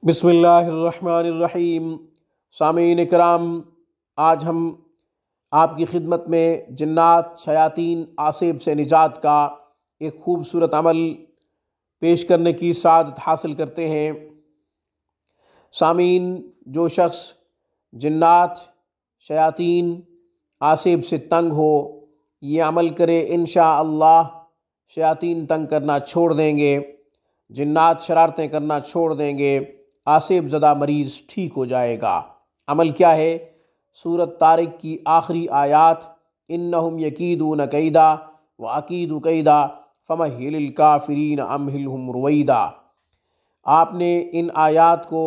بسم اللہ الرحمن الرحیم۔ سامعین کرام، آج ہم آپ کی خدمت میں جنات، شیاطین، آصب سے نجات کا ایک خوبصورت عمل پیش کرنے کی سعادت حاصل کرتے ہیں۔ سامعین، جو شخص جنات، شیاطین، آصب سے تنگ ہو، یہ عمل کرے، انشاءاللہ شیاطین تنگ کرنا چھوڑ دیں گے، جنات شرارتیں کرنا چھوڑ دیں گے، آصب زدہ مریض ٹھیک ہو جائے گا۔ عمل کیا ہے؟ سورۃ طارق کی آخری آیات، انہم یکیدون کیدا واکید کیدا فمہل الکافرین امہلہم رویدا۔ آپ نے ان آیات کو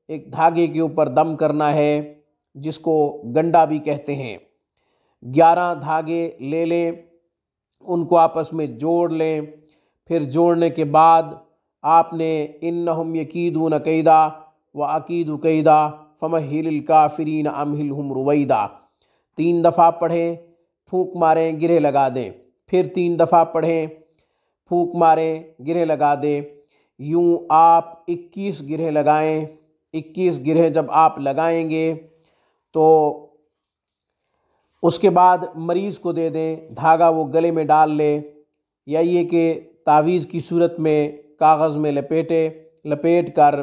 ایک دھاگے کے اوپر دم کرنا ہے، جس کو گنڈا بھی کہتے ہیں۔ 11 دھاگے لے لیں، ان کو آپس میں جوڑ لیں، پھر جوڑنے کے بعد آپ نے انہم یکیدون کیدا واکید کیدا فمہل الکافرین امہلہم رویدا 3 دفعہ پڑھیں، پھونک ماریں، گرہ لگا دیں، پھر 3 دفعہ پڑھیں، پھونک ماریں، گرہ لگا دیں۔ یوں آپ 21 گرہ لگائیں۔ 21 گرہ جب آپ لگائیں گے تو اس کے بعد مریض کو دے دیں، دھاگا وہ گلے میں ڈال لے، یا یہ کہ تعویذ کی صورت میں کاغذ میں لپیٹ کر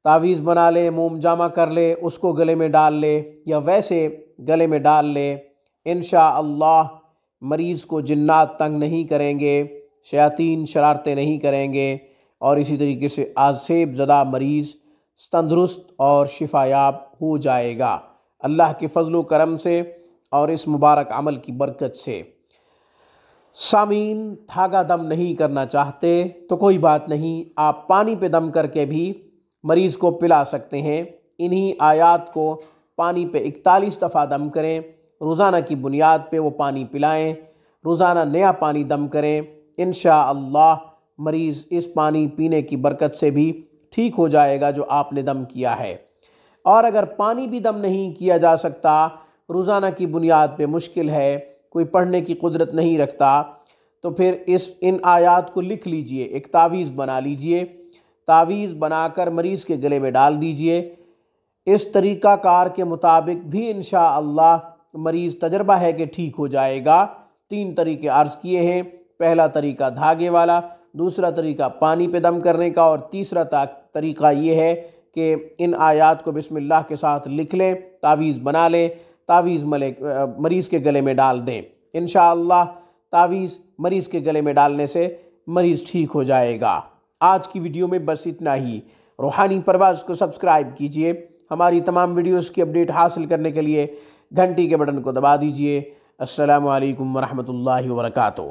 تعویذ بنا لے، موم جامع کر لے، اس کو گلے میں ڈال لے، یا ویسے گلے میں ڈال لے۔ انشاءاللہ مریض کو جنات تنگ نہیں کریں گے، شیاطین شرارتیں نہیں کریں گے، اور اسی طریقے سے آصب زدہ مریض تندرست اور شفا یاب ہو جائے گا، اللہ کے فضل و کرم سے اور اس مبارک عمل کی برکت سے۔ سامعین، دھاگا دم نہیں کرنا چاہتے تو کوئی بات نہیں، آپ پانی پہ دم کر کے بھی مریض کو پلا سکتے ہیں۔ انہی آیات کو پانی پہ 41 دفعہ دم کریں، روزانہ کی بنیاد پہ وہ پانی پلائیں، روزانہ نیا پانی دم کریں، انشاءاللہ مریض اس پانی پینے کی برکت سے بھی ٹھیک ہو جائے گا جو آپ نے دم کیا ہے۔ اور اگر پانی بھی دم نہیں کیا جا سکتا، روزانہ کی بنیاد پہ مشکل ہے، کوئی پڑھنے کی قدرت نہیں رکھتا، تو پھر ان آیات کو لکھ لیجئے، ایک تعویذ بنا لیجئے، تعویذ بنا کر مریض کے گلے میں ڈال دیجئے۔ اس طریقہ کار کے مطابق بھی انشاءاللہ مریض تجربہ ہے کہ ٹھیک ہو جائے گا۔ 3 طریقے عرض کیے ہیں، پہلا طریقہ دھاگے والا، دوسرا طریقہ پانی پہ دم کرنے کا، اور تیسرا طریقہ یہ ہے کہ ان آیات کو بسم اللہ کے ساتھ لکھ لیں، تعویذ بنا لیں، تعویذ مریض کے گلے میں ڈال دیں۔ انشاءاللہ تعویذ مریض کے گلے میں ڈالنے سے مریض ٹھیک ہو جائے گا۔ آج کی ویڈیو میں بس اتنا ہی۔ روحانی پرواز کو سبسکرائب کیجئے، ہماری تمام ویڈیوز کی اپڈیٹ حاصل کرنے کے لیے گھنٹی کے بٹن کو دبا دیجئے۔ السلام علیکم ورحمۃ اللہ وبرکاتہ۔